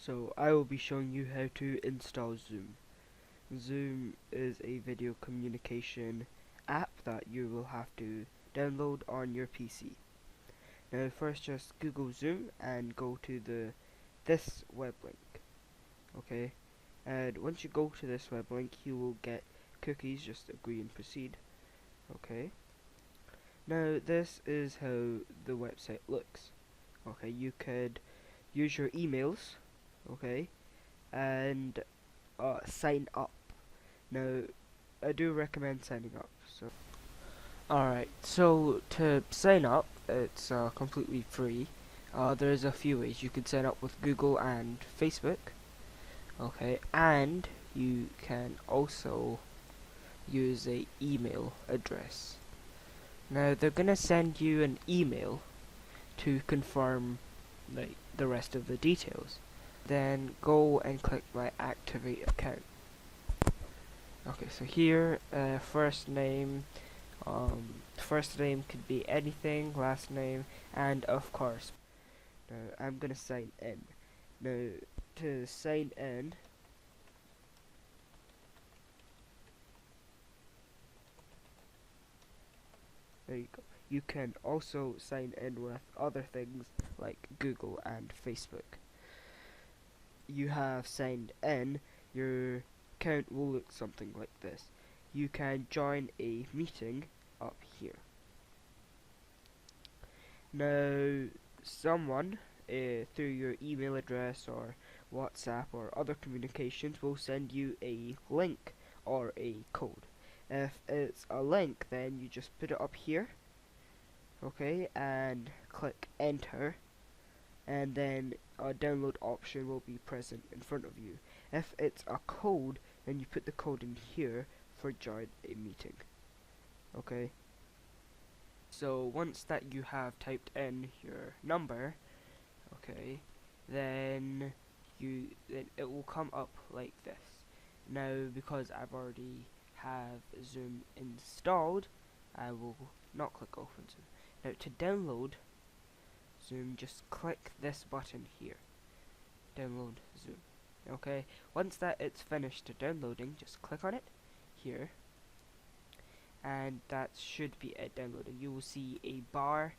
So I will be showing you how to install Zoom. Zoom is a video communication app that you will have to download on your PC. Now first just Google Zoom and go to this web link. Okay? And once you go to this web link you will get cookies, just agree and proceed. Okay? Now this is how the website looks. Okay, you could use your emails, okay, and sign up. Now, I do recommend signing up. Alright, so to sign up, it's completely free. There's a few ways. You can sign up with Google and Facebook, okay, and you can also use a email address. Now, they're gonna send you an email to confirm the rest of the details. Then go and click my activate account. Okay, so here, first name could be anything, last name, and of course. Now I'm gonna sign in. Now to sign in, there you go. You can also sign in with other things like Google and Facebook. You have signed in, your account will look something like this. You can join a meeting up here. Now, someone through your email address or WhatsApp or other communications will send you a link or a code. If it's a link, then you just put it up here, okay, and click enter, and then a download option will be present in front of you. If it's a code, then you put the code in here for join a meeting. Okay. So once that you have typed in your number, okay, then it will come up like this. Now because I've already have Zoom installed, I will not click open Zoom. Now to download Zoom, just click this button here. Download Zoom. Okay, once that it's finished downloading, just click on it here, and that should be it downloading. You will see a bar,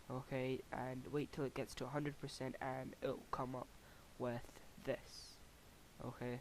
okay, and wait till it gets to 100% and it'll come up with this. Okay,